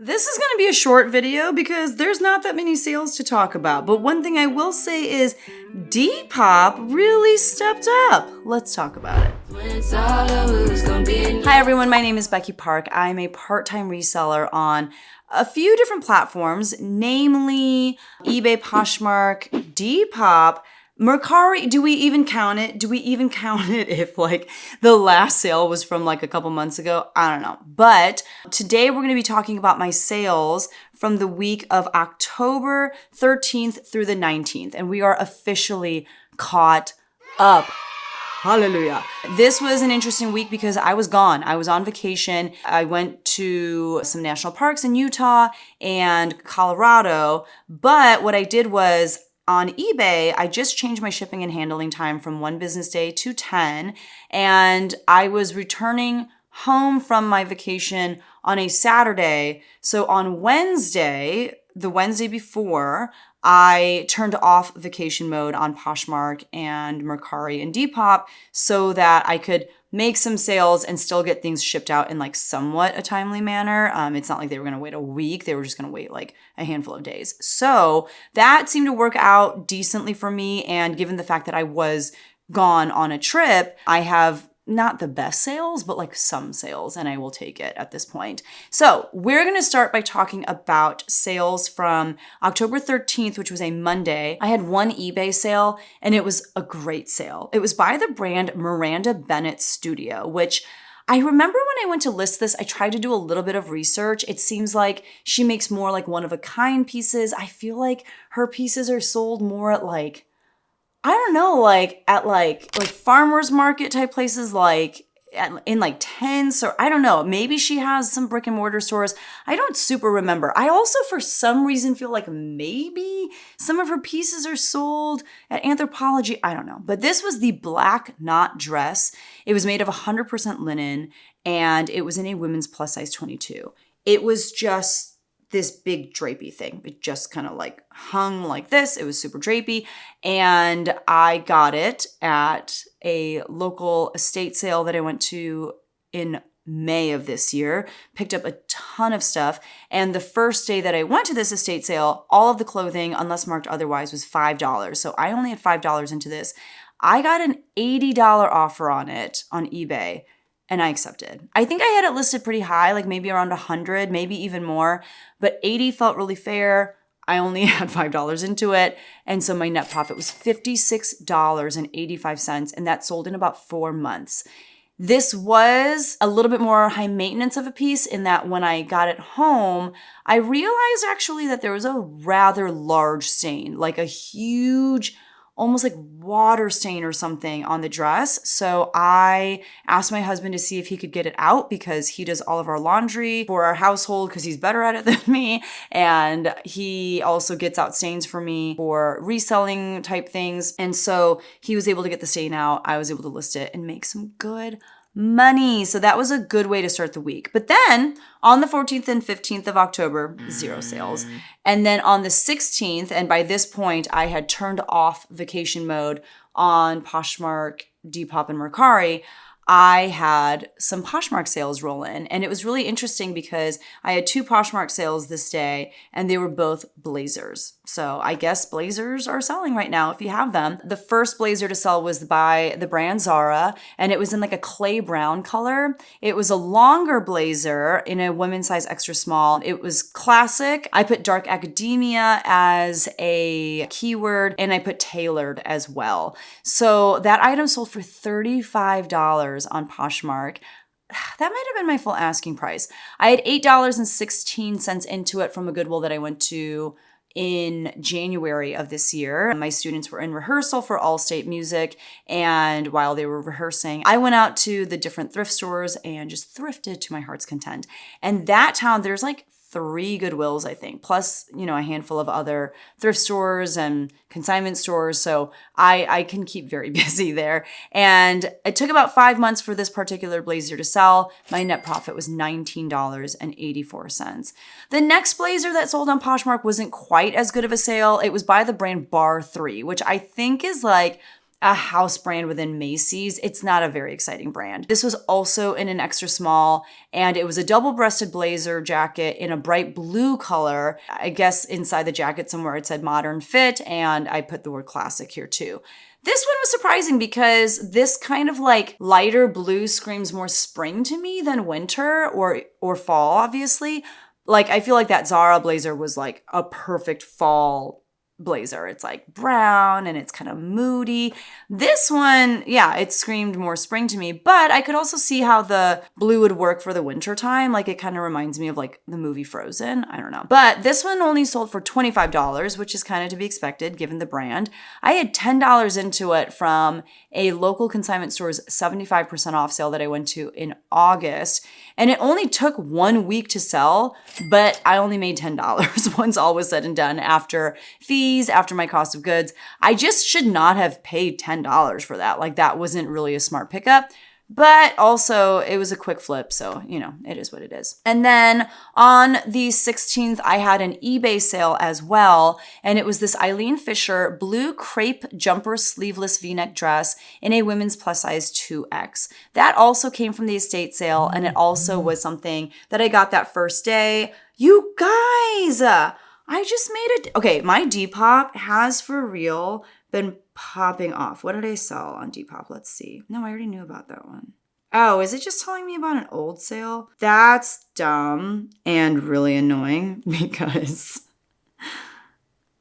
This is going to be a short video because there's not that many sales to talk about. But one thing I will say is Depop really stepped up. Let's talk about it. Hi everyone, my name is Becky Park. I'm a part-time reseller on a few different platforms, namely eBay, Poshmark, Depop, Mercari. Do we even count it? Do we even count it if like the last sale was from like a couple months ago? I don't know. But today we're going to be talking about my sales from the week of October 13th through the 19th. And we are officially caught up. Hallelujah. This was an interesting week because I was gone. I was on vacation. I went to some national parks in Utah and Colorado. But what I did was on eBay, I just changed my shipping and handling time from 1 business day to 10. And I was returning home from my vacation on a Saturday. So on Wednesday, the Wednesday before, I turned off vacation mode on Poshmark and Mercari and Depop so that I could make some sales and still get things shipped out in like somewhat a timely manner. It's not like they were going to wait a week. They were just going to wait like a handful of days. So that seemed to work out decently for me. And given the fact that I was gone on a trip, I have not the best sales, but like some sales, and I will take it at this point. So we're going to start by talking about sales from October 13th, which was a Monday. I had one eBay sale and it was a great sale. It was by the brand Miranda Bennett Studio, which I remember when I went to list this, I tried to do a little bit of research. It seems like she makes more like one-of-a-kind pieces. I feel like her pieces are sold more at like, I don't know, like at like farmers market type places, like in like tents, or I don't know. Maybe she has some brick and mortar stores. I don't super remember. I also, for some reason, feel like maybe some of her pieces are sold at Anthropologie. I don't know. But this was the black knot dress. It was made of 100% linen, and it was in a women's plus size 22. It was just this big drapey thing. It just kind of like hung like this. It was super drapey. And I got it at a local estate sale that I went to in May of this year, picked up a ton of stuff. And the first day that I went to this estate sale, all of the clothing, unless marked otherwise, was $5. So I only had $5 into this. I got an $80 offer on it on eBay. And I accepted. I think I had it listed pretty high, like maybe around 100, maybe even more, but 80 felt really fair. I only had $5 into it. And so my net profit was $56.85, and that sold in about 4 months. This was a little bit more high maintenance of a piece in that when I got it home, I realized actually that there was a rather large stain, like a huge, almost like water stain or something on the dress. So I asked my husband to see if he could get it out because he does all of our laundry for our household because he's better at it than me. And he also gets out stains for me for reselling type things. And so he was able to get the stain out. I was able to list it and make some good money. So that was a good way to start the week. But then on the 14th and 15th of October, 0 sales. And then on the 16th, and by this point, I had turned off vacation mode on Poshmark, Depop, and Mercari. I had some Poshmark sales roll in. And it was really interesting because I had 2 Poshmark sales this day, and they were both blazers. So I guess blazers are selling right now if you have them. The first blazer to sell was by the brand Zara, and it was in like a clay brown color. It was a longer blazer in a women's size extra small. It was classic. I put dark academia as a keyword, and I put tailored as well. So that item sold for $35 on Poshmark. That might have been my full asking price. I had $8.16 into it from a Goodwill that I went to in January of this year. My students were in rehearsal for All-State Music, and while they were rehearsing, I went out to the different thrift stores and just thrifted to my heart's content. And that town, there's like 3 Goodwills, I think, plus, a handful of other thrift stores and consignment stores. So I can keep very busy there. And it took about 5 months for this particular blazer to sell. My net profit was $19.84. The next blazer that sold on Poshmark wasn't quite as good of a sale. It was by the brand Bar 3, which I think is like a house brand within Macy's. It's not a very exciting brand. This was also in an extra small, and it was a double-breasted blazer jacket in a bright blue color. I guess inside the jacket somewhere it said modern fit, and I put the word classic here too. This one was surprising because this kind of like lighter blue screams more spring to me than winter or fall, obviously. Like, I feel like that Zara blazer was like a perfect fall blazer. It's like brown and it's kind of moody. This one, yeah, it screamed more spring to me, but I could also see how the blue would work for the winter time. Like, it kind of reminds me of like the movie Frozen. I don't know. But this one only sold for $25, which is kind of to be expected given the brand. I had $10 into it from a local consignment store's 75% off sale that I went to in August. And it only took 1 week to sell, but I only made $10 once all was said and done after fees, after my cost of goods. I just should not have paid $10 for that. Like, that wasn't really a smart pickup. But also, it was a quick flip, so, you know, it is what it is. And then on the 16th, I had an eBay sale as well, and it was this Eileen Fisher blue crepe jumper sleeveless V-neck dress in a women's plus size 2X. That also came from the estate sale, and it also was something that I got that first day. You guys, I just made it. Okay, my Depop has for real been popping off. What did I sell on Depop? Let's see. No, I already knew about that one. Oh, is it just telling me about an old sale? That's dumb and really annoying because,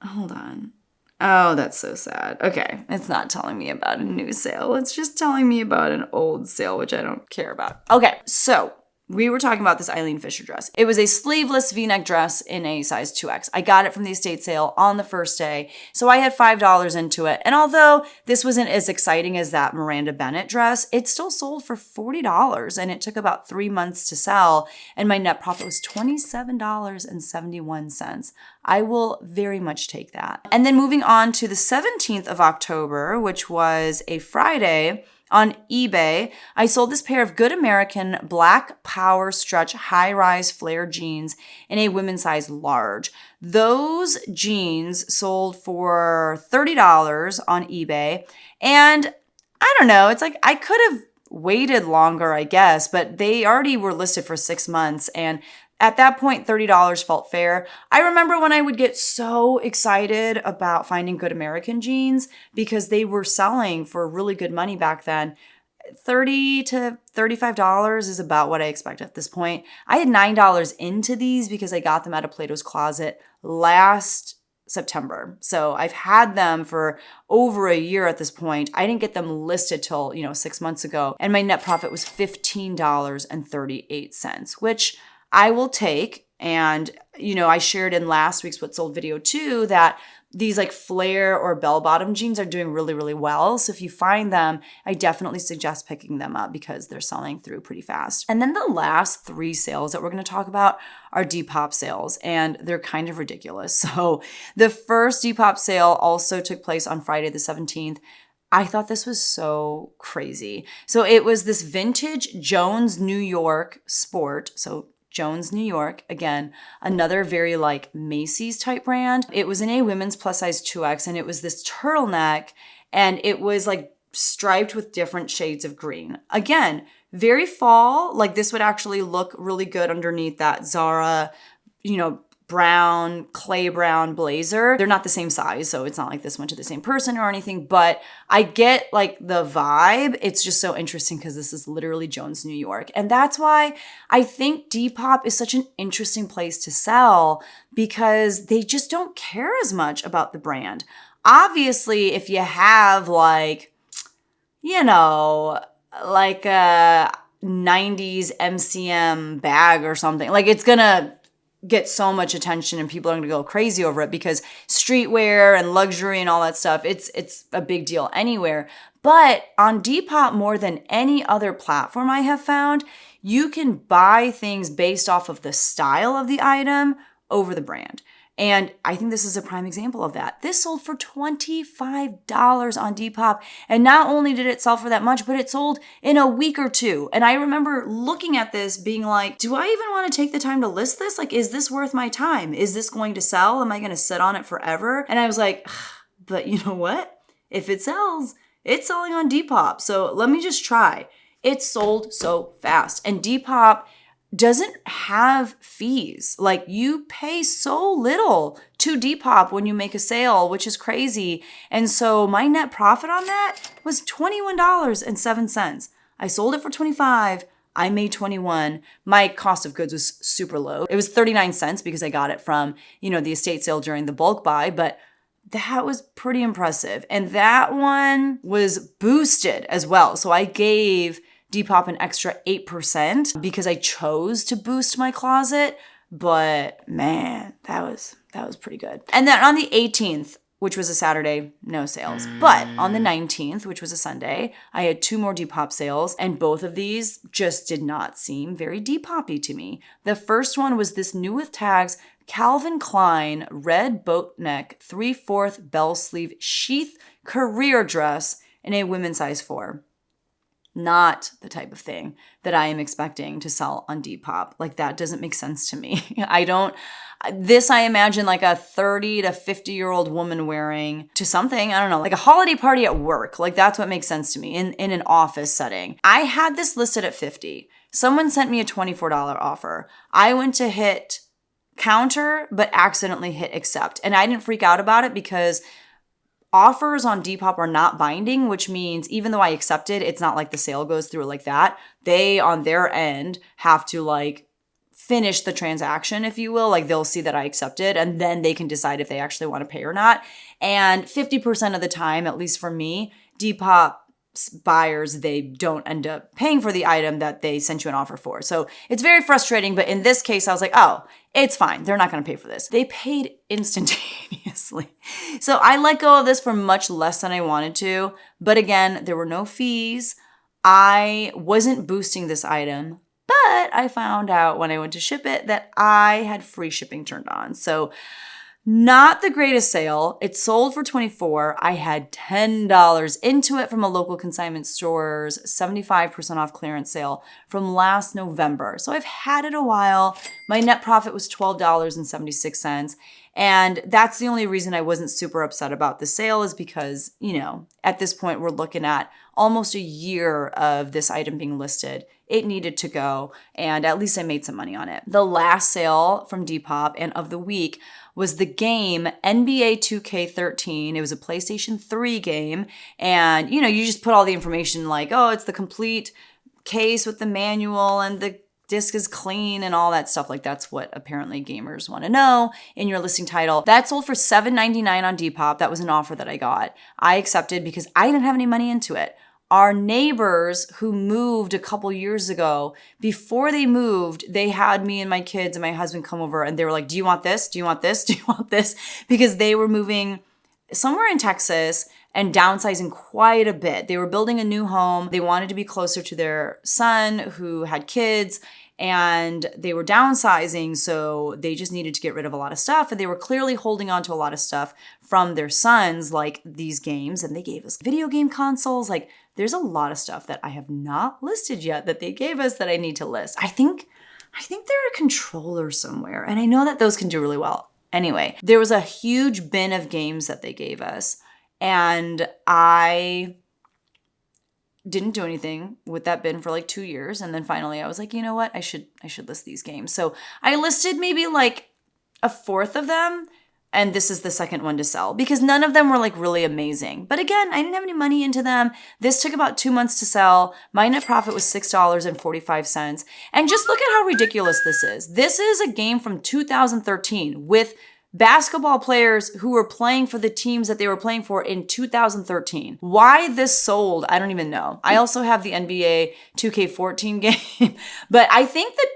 hold on. Oh, that's so sad. Okay, it's not telling me about a new sale. It's just telling me about an old sale, which I don't care about. Okay, so we were talking about this Eileen Fisher dress. It was a sleeveless V-neck dress in a size 2X. I got it from the estate sale on the first day, so I had $5 into it. And although this wasn't as exciting as that Miranda Bennett dress, it still sold for $40, and it took about 3 months to sell, and my net profit was $27.71. I will very much take that. And then moving on to the 17th of October, which was a Friday, on eBay, I sold this pair of Good American black power stretch high-rise flare jeans in a women's size large. Those jeans sold for $30 on eBay. And I don't know, it's like I could have waited longer, I guess, but they already were listed for 6 months. And at that point, $30 felt fair. I remember when I would get so excited about finding Good American jeans because they were selling for really good money back then. $30 to $35 is about what I expect at this point. I had $9 into these because I got them out of Plato's Closet last September. So I've had them for over a year at this point. I didn't get them listed till, 6 months ago. And my net profit was $15.38, which I will take. And, I shared in last week's What Sold video too that these like flare or bell-bottom jeans are doing really, really well. So if you find them, I definitely suggest picking them up because they're selling through pretty fast. And then the last 3 sales that we're going to talk about are Depop sales, and they're kind of ridiculous. So the first Depop sale also took place on Friday the 17th. I thought this was so crazy. So it was this vintage Jones New York sport. So Jones New York, again, another very like Macy's type brand. It was in a women's plus size 2X, and it was this turtleneck, and it was like striped with different shades of green. Again, very fall. Like, this would actually look really good underneath that Zara, brown, clay brown blazer. They're not the same size, so it's not like this went to the same person or anything, but I get like the vibe. It's just so interesting because this is literally Jones, New York. And that's why I think Depop is such an interesting place to sell because they just don't care as much about the brand. Obviously, if you have like a 90s MCM bag or something, like, it's gonna get so much attention and people are going to go crazy over it because streetwear and luxury and all that stuff, it's a big deal anywhere. But on Depop, more than any other platform I have found, you can buy things based off of the style of the item over the brand. And I think this is a prime example of that. This sold for $25 on Depop. And not only did it sell for that much, but it sold in a week or 2. And I remember looking at this being like, do I even want to take the time to list this? Like, is this worth my time? Is this going to sell? Am I going to sit on it forever? And I was like, but you know what? If it sells, it's selling on Depop. So let me just try. It sold so fast. And Depop doesn't have fees. Like, you pay so little to Depop when you make a sale, which is crazy. And so my net profit on that was $21.07. I sold it for $25. I made $21. My cost of goods was super low. It was 39 cents because I got it from, the estate sale during the bulk buy, but that was pretty impressive. And that one was boosted as well. So I gave Depop an extra 8% because I chose to boost my closet. But man, that was pretty good. And then on the 18th, which was a Saturday, no sales. But on the 19th, which was a Sunday, I had 2 more Depop sales, and both of these just did not seem very Depop-y to me. The first one was this new with tags Calvin Klein red boat neck 3/4 bell sleeve sheath career dress in a women's size 4. Not the type of thing that I am expecting to sell on Depop. Like, that doesn't make sense to me. I imagine like a 30 to 50-year-old woman wearing to something, I don't know, like a holiday party at work. Like, that's what makes sense to me in an office setting. I had this listed at $50. Someone sent me a $24 offer. I went to hit counter, but accidentally hit accept. And I didn't freak out about it because offers on Depop are not binding, which means even though I accepted, it's not like the sale goes through like that. They, on their end, have to like finish the transaction, if you will. Like, they'll see that I accepted, and then they can decide if they actually want to pay or not. And 50% of the time, at least for me, Depop buyers, they don't end up paying for the item that they sent you an offer for. So it's very frustrating. But in this case, I was like, oh, it's fine. They're not going to pay for this. They paid instantaneously. So I let go of this for much less than I wanted to. But again, there were no fees. I wasn't boosting this item, but I found out when I went to ship it that I had free shipping turned on. So not the greatest sale. It sold for $24. I had $10 into it from a local consignment store's 75% off clearance sale from last November. So I've had it a while. My net profit was $12.76. And that's the only reason I wasn't super upset about the sale is because, at this point, we're looking at almost a year of this item being listed. It needed to go, and at least I made some money on it. The last sale from Depop and of the week was the game NBA 2K13. It was a PlayStation 3 game, and you just put all the information like, oh, it's the complete case with the manual and the disc is clean and all that stuff. Like, that's what apparently gamers want to know in your listing title. That sold for $7.99 on Depop. That was an offer that I got. I accepted because I didn't have any money into it. Our neighbors who moved a couple years ago, before they moved, they had me and my kids and my husband come over, and they were like, do you want this? Do you want this? Do you want this? Because they were moving somewhere in Texas and downsizing quite a bit. They were building a new home. They wanted to be closer to their son who had kids, and they were downsizing, so they just needed to get rid of a lot of stuff, and they were clearly holding on to a lot of stuff from their sons, like these games, and they gave us video game consoles. Like, there's a lot of stuff that I have not listed yet that they gave us that I need to list. I think they're a controller somewhere, and I know that those can do really well. Anyway, there was a huge bin of games that they gave us, and I didn't do anything with that bin for like 2 years. And then finally I was like, you know what? I should list these games. So I listed maybe like a fourth of them. And this is the second one to sell because none of them were like really amazing. But again, I didn't have any money into them. This took about 2 months to sell. My net profit was $6.45. And just look at how ridiculous this is. This is a game from 2013 with basketball players who were playing for the teams that they were playing for in 2013. Why this sold, I don't even know. I also have the NBA 2K14 game, but I think that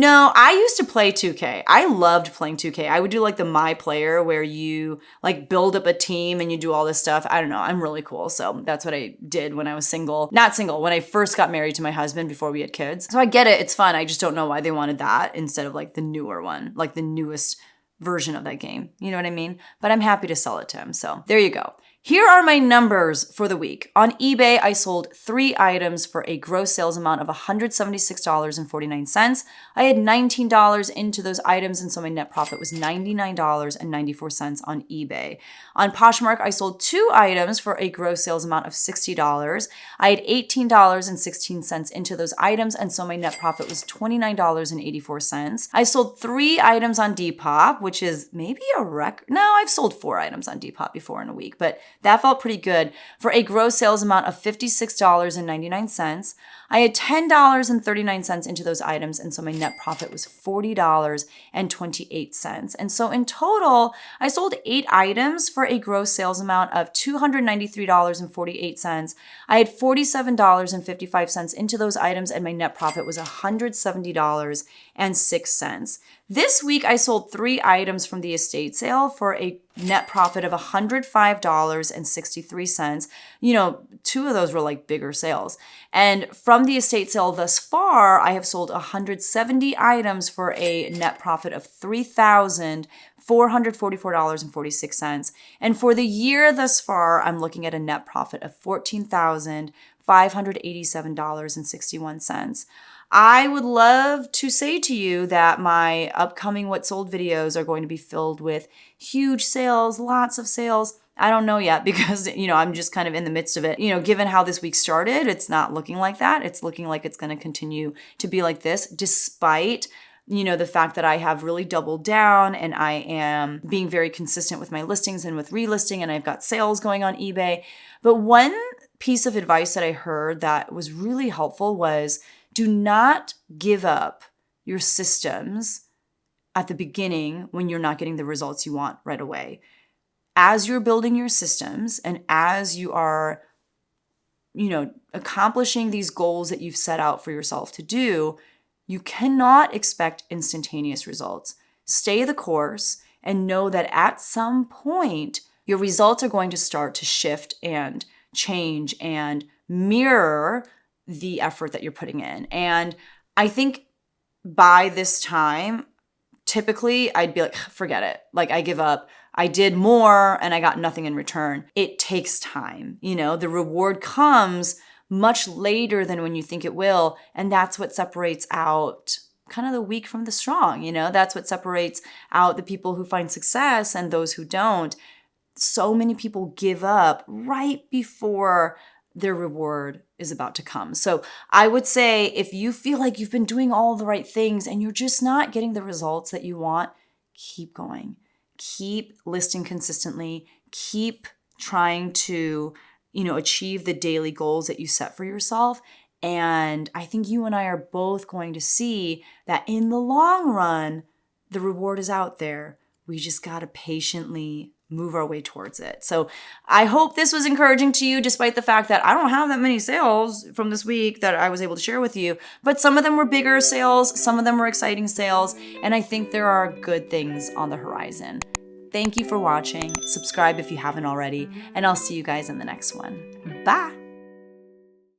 I used to play 2K. I loved playing 2K. I would do like the My Player where you like build up a team and you do all this stuff. I don't know. I'm really cool. So that's what I did when I was when I first got married to my husband before we had kids. So I get it. It's fun. I just don't know why they wanted that instead of like the newer one, like the newest version of that game. You know what I mean? But I'm happy to sell it to him. So there you go. Here are my numbers for the week. On eBay, I sold 3 items for a gross sales amount of $176.49. I had $19 into those items, and so my net profit was $99.94 on eBay. On Poshmark, I sold 2 items for a gross sales amount of $60. I had $18.16 into those items, and so my net profit was $29.84. I sold 3 items on Depop, which is maybe a record. No, I've sold 4 items on Depop before in a week, but that felt pretty good for a gross sales amount of $56.99. I had $10.39 into those items, and so my net profit was $40.28. And so in total, I sold 8 items for a gross sales amount of $293.48. I had $47.55 into those items, and my net profit was $170.06. This week, I sold 3 items from the estate sale for a net profit of $105.63. 2 of those were like bigger sales. And from the estate sale thus far, I have sold 170 items for a net profit of $3,444.46. And for the year thus far, I'm looking at a net profit of $14,587.61. I would love to say to you that my upcoming What Sold videos are going to be filled with huge sales, lots of sales. I don't know yet because, I'm just kind of in the midst of it. Given how this week started, it's not looking like that. It's looking like it's going to continue to be like this, despite the fact that I have really doubled down and I am being very consistent with my listings and with relisting, and I've got sales going on eBay. But one piece of advice that I heard that was really helpful was, do not give up your systems at the beginning when you're not getting the results you want right away. As you're building your systems and as you are, accomplishing these goals that you've set out for yourself to do, you cannot expect instantaneous results. Stay the course and know that at some point, your results are going to start to shift and change and mirror the effort that you're putting in. And I think by this time, typically I'd be like, forget it. Like, I give up. I did more and I got nothing in return. It takes time. The reward comes much later than when you think it will. And that's what separates out kind of the weak from the strong. That's what separates out the people who find success and those who don't. So many people give up right before their reward is about to come. So I would say if you feel like you've been doing all the right things and you're just not getting the results that you want, keep going. Keep listing consistently. Keep trying to, achieve the daily goals that you set for yourself. And I think you and I are both going to see that in the long run, the reward is out there. We just got to patiently move our way towards it. So I hope this was encouraging to you, despite the fact that I don't have that many sales from this week that I was able to share with you, but some of them were bigger sales, some of them were exciting sales, and I think there are good things on the horizon. Thank you for watching. Subscribe if you haven't already, and I'll see you guys in the next one. Bye.